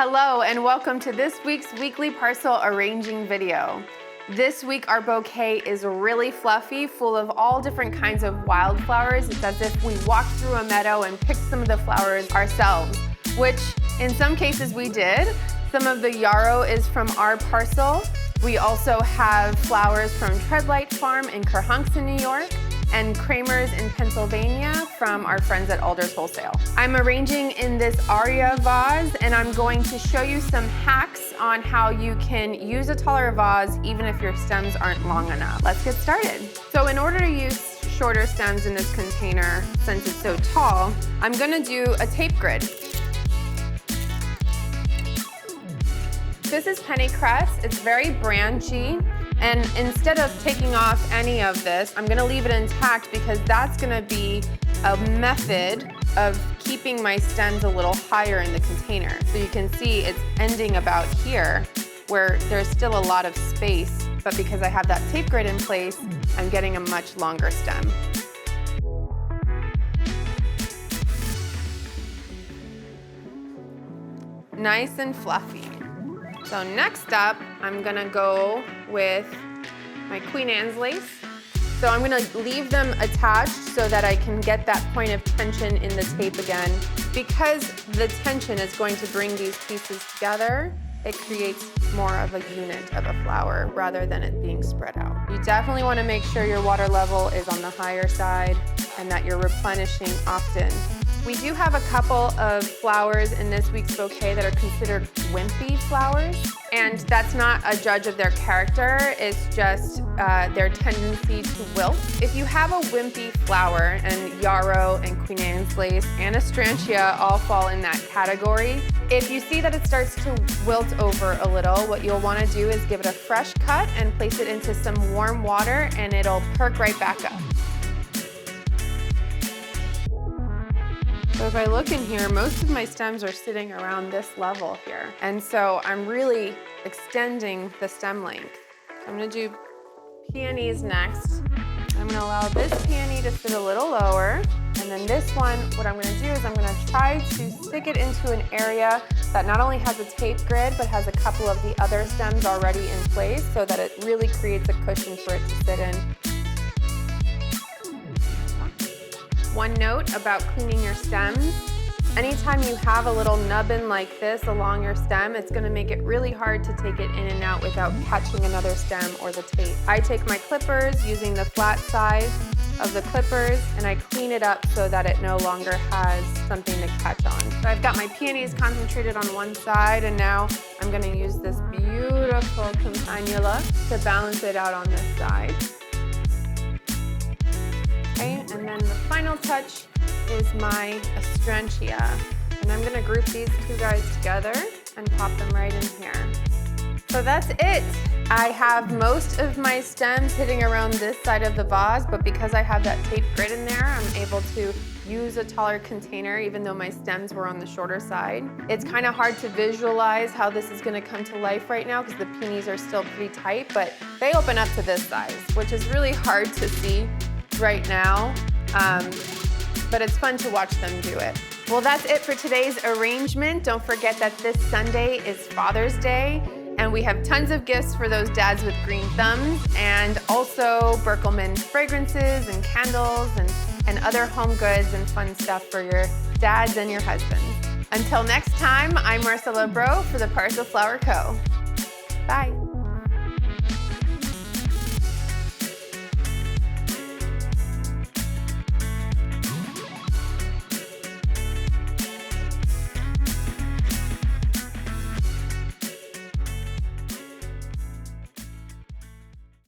Hello and welcome to this week's Weekly Parcel arranging video. This week our bouquet is really fluffy, full of all different kinds of wildflowers. It's as if we walked through a meadow and picked some of the flowers ourselves, which in some cases we did. Some of the yarrow is from our parcel. We also have flowers from Treadlight Farm in Kerhonkson, New York, and Kramer's in Pennsylvania from our friends at Alder's Wholesale. I'm arranging in this aria vase, and I'm going to show you some hacks on how you can use a taller vase even if your stems aren't long enough. Let's get started. So in order to use shorter stems in this container, since it's so tall, I'm gonna do a tape grid. This is pennycress. It's very branchy. And instead of taking off any of this, I'm gonna leave it intact because that's gonna be a method of keeping my stems a little higher in the container. So you can see it's ending about here where there's still a lot of space, but because I have that tape grid in place, I'm getting a much longer stem. Nice and fluffy. So next up, I'm gonna go with my Queen Anne's lace. So I'm gonna leave them attached so that I can get that point of tension in the tape again. Because the tension is going to bring these pieces together, it creates more of a unit of a flower rather than it being spread out. You definitely wanna make sure your water level is on the higher side and that you're replenishing often. We do have a couple of flowers in this week's bouquet that are considered wimpy flowers, and that's not a judge of their character, it's just their tendency to wilt. If you have a wimpy flower, and yarrow and Queen Anne's lace and astrantia all fall in that category, if you see that it starts to wilt over a little, what you'll want to do is give it a fresh cut and place it into some warm water and it'll perk right back up. So if I look in here, most of my stems are sitting around this level here. And so I'm really extending the stem length. I'm gonna do peonies next. I'm gonna allow this peony to sit a little lower. And then this one, what I'm gonna do is I'm gonna try to stick it into an area that not only has a tape grid, but has a couple of the other stems already in place so that it really creates a cushion for it to sit in. One note about cleaning your stems, anytime you have a little nubbin like this along your stem, it's gonna make it really hard to take it in and out without catching another stem or the tape. I take my clippers using the flat side of the clippers and I clean it up so that it no longer has something to catch on. So I've got my peonies concentrated on one side and now I'm gonna use this beautiful campanula to balance it out on this side. Okay, and then the final touch is my astrantia. And I'm gonna group these two guys together and pop them right in here. So that's it. I have most of my stems hitting around this side of the vase, but because I have that tape grid in there, I'm able to use a taller container even though my stems were on the shorter side. It's kind of hard to visualize how this is gonna come to life right now because the peonies are still pretty tight, but they open up to this size, which is really hard to see right now, but it's fun to watch them do it. Well, that's it for today's arrangement. Don't forget that this Sunday is Father's Day, and we have tons of gifts for those dads with green thumbs, and also Berkelman fragrances and candles and other home goods and fun stuff for your dads and your husbands. Until next time, I'm Marcella Bro for the Parcel Flower Co. Bye.